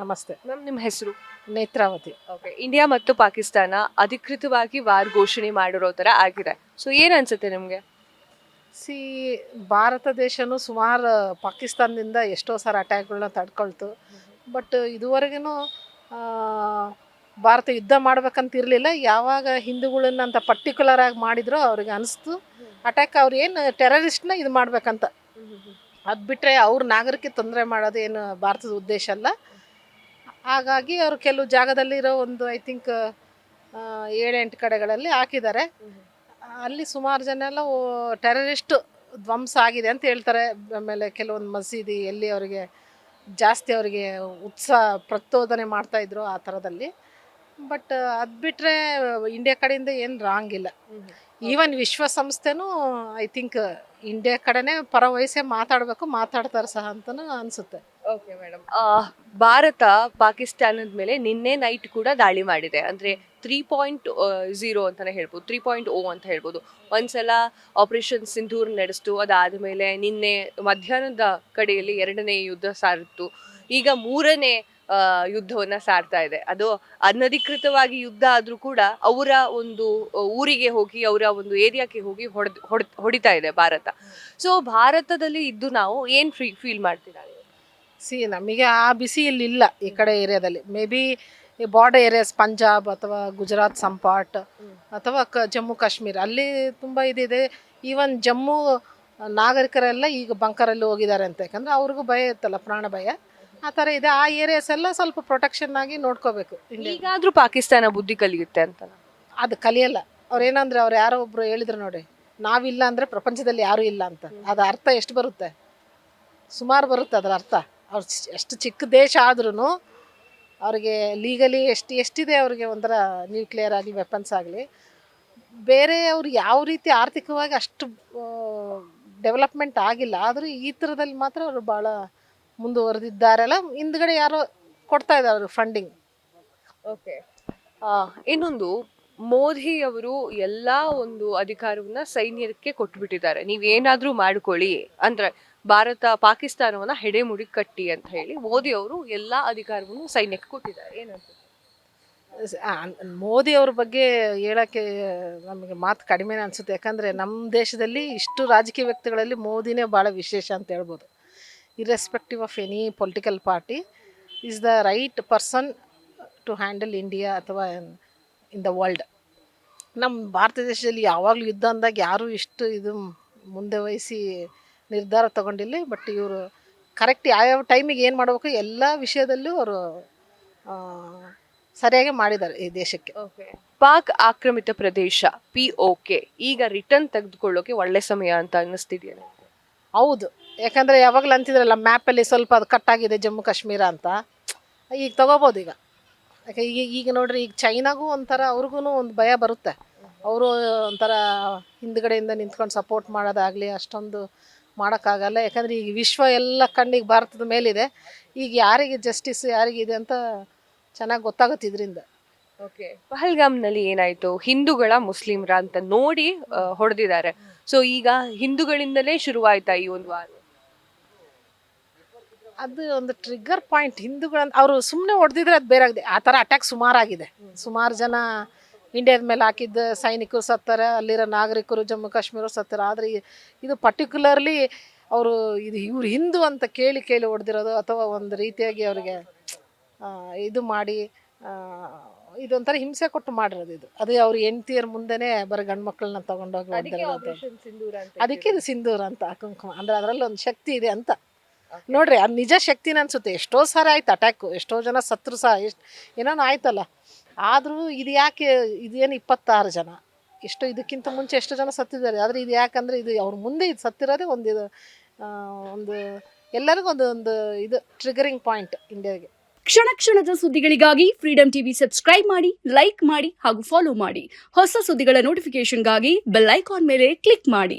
ನಮಸ್ತೆ. ಮ್ಯಾಮ್ ನಿಮ್ಮ ಹೆಸರು? ನೇತ್ರಾವತಿ. ಓಕೆ. ಇಂಡಿಯಾ ಮತ್ತು ಪಾಕಿಸ್ತಾನ ಅಧಿಕೃತವಾಗಿ ವಾರ್ ಘೋಷಣೆ ಮಾಡಿರೋ ಥರ ಆಗಿದೆ. ಸೊ ಏನು ಅನ್ಸುತ್ತೆ ನಿಮಗೆ? ಸಿ ಭಾರತ ದೇಶನೂ ಸುಮಾರು ಪಾಕಿಸ್ತಾನದಿಂದ ಎಷ್ಟೋ ಸಾರಿ ಅಟ್ಯಾಕ್ಗಳನ್ನ ತಡ್ಕೊಳ್ತು. ಬಟ್ ಇದುವರೆಗೂ ಭಾರತ ಯುದ್ಧ ಮಾಡ್ಬೇಕಂತಿರಲಿಲ್ಲ. ಯಾವಾಗ ಹಿಂದೂಗಳನ್ನ ಅಂತ ಪರ್ಟಿಕ್ಯುಲರ್ ಆಗಿ ಮಾಡಿದ್ರು ಅವ್ರಿಗೆ ಅನಿಸ್ತು ಅಟ್ಯಾಕ್ ಅವ್ರು ಏನು ಟೆರರಿಸ್ಟ್ನ ಇದು ಮಾಡ್ಬೇಕಂತ. ಅದು ಬಿಟ್ಟರೆ ಅವ್ರ ನಾಗರಿಕ ತೊಂದರೆ ಮಾಡೋದು ಏನು ಭಾರತದ ಉದ್ದೇಶ ಅಲ್ಲ. ಹಾಗಾಗಿ ಅವರು ಕೆಲವು ಜಾಗದಲ್ಲಿರೋ ಒಂದು ಐ ಥಿಂಕ್ 7-8 ಕಡೆಗಳಲ್ಲಿ ಹಾಕಿದ್ದಾರೆ. ಅಲ್ಲಿ ಸುಮಾರು ಜನ ಎಲ್ಲ ಟೆರರಿಸ್ಟ್ ಧ್ವಂಸ ಆಗಿದೆ ಅಂತ ಹೇಳ್ತಾರೆ. ಆಮೇಲೆ ಕೆಲವೊಂದು ಮಸೀದಿ ಎಲ್ಲಿ ಅವರಿಗೆ ಜಾಸ್ತಿ ಅವರಿಗೆ ಪ್ರಚೋದನೆ ಮಾಡ್ತಾಯಿದ್ರು ಆ ಥರದಲ್ಲಿ. ಬಟ್ ಅದು ಬಿಟ್ಟರೆ ಇಂಡಿಯಾ ಕಡೆಯಿಂದ ಏನು ರಾಂಗ್ ಇಲ್ಲ. ಈವನ್ ವಿಶ್ವಸಂಸ್ಥೆನೂ ಐ ಥಿಂಕ್ ಇಂಡಿಯಾ ಕಡೆನೇ ಪರವಹಿಸೇ ಮಾತಾಡ್ತಾರೆ ಸಹ ಅಂತಲೂ ಅನಿಸುತ್ತೆ. Okay madam. ಭಾರತ ಪಾಕಿಸ್ತಾನದ ಮೇಲೆ ನಿನ್ನೆ ನೈಟ್ ಕೂಡ ದಾಳಿ ಮಾಡಿದೆ. ಅಂದರೆ 3.0 ಅಂತಲೇ ಹೇಳ್ಬೋದು, 3.0 ಅಂತ ಹೇಳ್ಬೋದು. ಒಂದ್ಸಲ ಆಪರೇಷನ್ ಸಿಂಧೂರ್ ನಡೆಸ್ತು. ಅದಾದಮೇಲೆ ನಿನ್ನೆ ಮಧ್ಯಾಹ್ನದ ಕಡೆಯಲ್ಲಿ 2ನೇ ಯುದ್ಧ ಸಾರಿತ್ತು. ಈಗ 3ನೇ ಯುದ್ಧವನ್ನು ಸಾರ್ತಾ ಇದೆ. ಅದು ಅನಧಿಕೃತವಾಗಿ ಯುದ್ಧ ಆದರೂ ಕೂಡ ಅವರ ಒಂದು ಊರಿಗೆ ಹೋಗಿ ಅವರ ಒಂದು ಏರಿಯಾಕ್ಕೆ ಹೋಗಿ ಹೊಡಿತಾ ಇದೆ ಭಾರತ. ಸೊ ಭಾರತದಲ್ಲಿ ಇದ್ದು ನಾವು ಏನು ಫೀಲ್ ಮಾಡ್ತೀರಾ? ನಮಗೆ ಆ ಬಿಸಿ ಇಲ್ಲಿಲ್ಲ ಈ ಕಡೆ ಏರಿಯಾದಲ್ಲಿ. May be border areas Punjab ಅಥವಾ ಗುಜರಾತ್ ಸಂಪಾಟ್ ಅಥವಾ ಜಮ್ಮು ಕಾಶ್ಮೀರ ಅಲ್ಲಿ ತುಂಬ ಇದಿದೆ. ಈವನ್ ಜಮ್ಮು ನಾಗರಿಕರೆಲ್ಲ ಈಗ ಬಂಕರಲ್ಲಿ ಹೋಗಿದ್ದಾರೆ ಅಂತ. ಯಾಕಂದರೆ ಅವ್ರಿಗೂ ಭಯ ಇತ್ತಲ್ಲ, ಪ್ರಾಣ ಭಯ ಆ ಥರ ಇದೆ. ಆ ಏರಿಯಾಸ್ ಎಲ್ಲ ಸ್ವಲ್ಪ ಪ್ರೊಟೆಕ್ಷನ್ ಆಗಿ ನೋಡ್ಕೋಬೇಕು. ಈಗಾದರೂ ಪಾಕಿಸ್ತಾನ ಬುದ್ಧಿ ಕಲಿಯುತ್ತೆ ಅಂತ? ಅದು ಕಲಿಯಲ್ಲ. ಅವ್ರೇನಂದ್ರೆ ಅವ್ರು ಯಾರೋ ಒಬ್ರು ಹೇಳಿದ್ರು ನೋಡಿ, ನಾವಿಲ್ಲ ಅಂದರೆ ಪ್ರಪಂಚದಲ್ಲಿ ಯಾರೂ ಇಲ್ಲ ಅಂತ. ಅದು ಅರ್ಥ ಎಷ್ಟು ಬರುತ್ತೆ? ಸುಮಾರು ಬರುತ್ತೆ ಅದರ ಅರ್ಥ. ಅವ್ರು ಎಷ್ಟು ಚಿಕ್ಕ ದೇಶ ಆದ್ರೂ ಅವ್ರಿಗೆ ಲೀಗಲಿ ಎಷ್ಟಿದೆ ಅವ್ರಿಗೆ ಒಂಥರ ನ್ಯೂಕ್ಲಿಯರ್ ಆಗಲಿ ವೆಪನ್ಸ್ ಆಗಲಿ. ಬೇರೆ ಅವ್ರು ಯಾವ ರೀತಿ ಆರ್ಥಿಕವಾಗಿ ಅಷ್ಟು ಡೆವಲಪ್ಮೆಂಟ್ ಆಗಿಲ್ಲ, ಆದರೂ ಈ ಥರದಲ್ಲಿ ಮಾತ್ರ ಅವರು ಭಾಳ ಮುಂದುವರೆದಿದ್ದಾರಲ್ಲ. ಹಿಂದ್ಗಡೆ ಯಾರೋ ಕೊಡ್ತಾ ಇದ್ದಾರೆ ಅವರು ಫಂಡಿಂಗ್. ಓಕೆ. ಇನ್ನೊಂದು, ಮೋದಿ ಅವರು ಎಲ್ಲ ಒಂದು ಅಧಿಕಾರವನ್ನ ಸೈನ್ಯಕ್ಕೆ ಕೊಟ್ಬಿಟ್ಟಿದ್ದಾರೆ. ನೀವೇನಾದರೂ ಮಾಡ್ಕೊಳ್ಳಿ ಅಂದ್ರೆ ಭಾರತ ಪಾಕಿಸ್ತಾನವನ್ನ ಹೆಡೆಮುಡಿ ಕಟ್ಟಿ ಅಂತ ಹೇಳಿ ಮೋದಿ ಅವರು ಎಲ್ಲ ಅಧಿಕಾರವನ್ನು ಸೈನ್ಯಕ್ಕೆ ಕೊಟ್ಟಿದ್ದಾರೆ. ಏನಂತ ಮೋದಿ ಅವ್ರ ಬಗ್ಗೆ ಹೇಳೋಕ್ಕೆ ನಮಗೆ ಮಾತು ಕಡಿಮೆನೇ ಅನಿಸುತ್ತೆ. ಯಾಕಂದರೆ ನಮ್ಮ ದೇಶದಲ್ಲಿ ಇಷ್ಟು ರಾಜಕೀಯ ವ್ಯಕ್ತಿಗಳಲ್ಲಿ ಮೋದಿನೇ ಭಾಳ ವಿಶೇಷ ಅಂತ ಹೇಳ್ಬೋದು. Irrespective of any political party is the right person to handle India ಅಥವಾ ಇನ್ ದ ವರ್ಲ್ಡ್. ನಮ್ಮ ಭಾರತ ದೇಶದಲ್ಲಿ ಯಾವಾಗಲೂ ಯುದ್ಧ ಅಂದಾಗ ಯಾರೂ ಇಷ್ಟು ಇದು ಮುಂದೆ ವಹಿಸಿ ನಿರ್ಧಾರ ತಗೊಂಡಿಲ್ಲ. ಬಟ್ ಇವರು ಕರೆಕ್ಟ್ ಯಾವ್ಯಾವ ಟೈಮಿಗೆ ಏನು ಮಾಡಬೇಕು ಎಲ್ಲ ವಿಷಯದಲ್ಲೂ ಅವರು ಸರಿಯಾಗಿ ಮಾಡಿದ್ದಾರೆ ಈ ದೇಶಕ್ಕೆ. ಓಕೆ. ಪಾಕ್ ಆಕ್ರಮಿತ ಪ್ರದೇಶ POK ಈಗ ರಿಟರ್ನ್ ತೆಗೆದುಕೊಳ್ಳೋಕೆ ಒಳ್ಳೆ ಸಮಯ ಅಂತ ಅನ್ನಿಸ್ತಿದೆಯಾ? ಹೌದು. ಯಾಕಂದರೆ ಯಾವಾಗಲೂ ಅಂತಿದ್ರಲ್ಲ ಮ್ಯಾಪಲ್ಲಿ ಸ್ವಲ್ಪ ಅದು ಕಟ್ಟಾಗಿದೆ ಜಮ್ಮು ಕಾಶ್ಮೀರ ಅಂತ. ಈಗ ತೊಗೋಬೋದು ಈಗ. ಯಾಕೆ ಈಗ ನೋಡ್ರಿ, ಈಗ ಚೈನಾಗೂ ಒಂಥರ ಅವ್ರಿಗೂ ಒಂದು ಭಯ ಬರುತ್ತೆ. ಅವರು ಒಂಥರ ಹಿಂದ್ಗಡೆಯಿಂದ ನಿಂತ್ಕೊಂಡು ಸಪೋರ್ಟ್ ಮಾಡೋದಾಗಲಿ ಅಷ್ಟೊಂದು ಮಾಡೋಕ್ಕಾಗಲ್ಲ. ಯಾಕಂದರೆ ಈಗ ವಿಶ್ವ ಎಲ್ಲ ಕಣ್ಣಿಗೆ ಭಾರತದ ಮೇಲಿದೆ. ಈಗ ಯಾರಿಗೆ ಜಸ್ಟಿಸ್ ಯಾರಿಗಿದೆ ಅಂತ ಚೆನ್ನಾಗಿ ಗೊತ್ತಾಗುತ್ತೆ ಇದರಿಂದ. ಓಕೆ. ಪಹಲ್ಗಾಮ್ನಲ್ಲಿ ಏನಾಯಿತು? ಹಿಂದೂಗಳ ಮುಸ್ಲಿಮ್ರ ಅಂತ ನೋಡಿ ಹೊಡೆದಿದ್ದಾರೆ. ಸೊ ಈಗ ಹಿಂದೂಗಳಿಂದಲೇ ಶುರುವಾಯ್ತಾ ಈ ಒಂದು ವಾರ? ಅದು ಒಂದು ಟ್ರಿಗ್ಗರ್ ಪಾಯಿಂಟ್. ಹಿಂದೂಗಳಂತ ಅವರು ಸುಮ್ಮನೆ ಹೊಡೆದಿದ್ರೆ ಅದು ಬೇರೆ ಆಗಿದೆ. ಆ ಥರ ಅಟ್ಯಾಕ್ ಸುಮಾರಾಗಿದೆ. ಸುಮಾರು ಜನ ಇಂಡಿಯಾದ ಮೇಲೆ ಹಾಕಿದ್ದ ಸೈನಿಕರು ಸತ್ತಾರೆ, ಅಲ್ಲಿರೋ ನಾಗರಿಕರು ಜಮ್ಮು ಕಾಶ್ಮೀರ ಸತ್ತಾರೆ. ಆದರೆ ಇದು ಪರ್ಟಿಕ್ಯುಲರ್ಲಿ ಅವರು ಇವ್ರು ಹಿಂದೂ ಅಂತ ಕೇಳಿ ಹೊಡೆದಿರೋದು ಅಥವಾ ಒಂದು ರೀತಿಯಾಗಿ ಅವರಿಗೆ ಇದು ಮಾಡಿ ಇದೊಂಥರ ಹಿಂಸೆ ಕೊಟ್ಟು ಮಾಡಿರೋದು ಇದು. ಅದು ಅವ್ರ ಹೆಂಡತಿಯರ ಮುಂದೆನೇ ಬರೀ ಗಂಡು ಮಕ್ಕಳನ್ನ ತೊಗೊಂಡೋಗಿ ಹೊಡೆದಿರೋದು. ಅದಕ್ಕೆ ಇದು ಸಿಂಧೂರ ಅಂತ ಕುಂಕುಮ ಅಂದರೆ ಅದರಲ್ಲಿ ಒಂದು ಶಕ್ತಿ ಇದೆ ಅಂತ. ನೋಡ್ರಿ, ಅದು ನಿಜ ಶಕ್ತಿನ ಅನಿಸುತ್ತೆ. ಎಷ್ಟೋ ಸಾರಿ ಆಯ್ತು ಅಟ್ಯಾಕು, ಎಷ್ಟೋ ಜನ ಸತ್ರು ಸಹ, ಏನೋ ಆಯ್ತಲ್ಲ. ಆದರೂ ಇದು ಯಾಕೆ, ಇದೇನು 26 ಜನ, ಎಷ್ಟು ಇದಕ್ಕಿಂತ ಮುಂಚೆ ಎಷ್ಟು ಜನ ಸತ್ತಿದ್ದಾರೆ. ಆದರೆ ಇದು ಯಾಕಂದರೆ ಇದು ಅವ್ರ ಮುಂದೆ ಇದು ಸತ್ತಿರೋದೇ ಒಂದು ಎಲ್ಲರಿಗೂ ಒಂದು ಇದು ಟ್ರಿಗರಿಂಗ್ ಪಾಯಿಂಟ್ ಇಂಡಿಯಾಗೆ. ಕ್ಷಣ ಕ್ಷಣದ ಸುದ್ದಿಗಳಿಗಾಗಿ ಫ್ರೀಡಂ ಟಿವಿ ಸಬ್ಸ್ಕ್ರೈಬ್ ಮಾಡಿ, ಲೈಕ್ ಮಾಡಿ ಹಾಗೂ ಫಾಲೋ ಮಾಡಿ. ಹೊಸ ಸುದ್ದಿಗಳ ನೋಟಿಫಿಕೇಶನ್ಗಾಗಿ ಬೆಲ್ ಐಕಾನ್ ಮೇಲೆ ಕ್ಲಿಕ್ ಮಾಡಿ.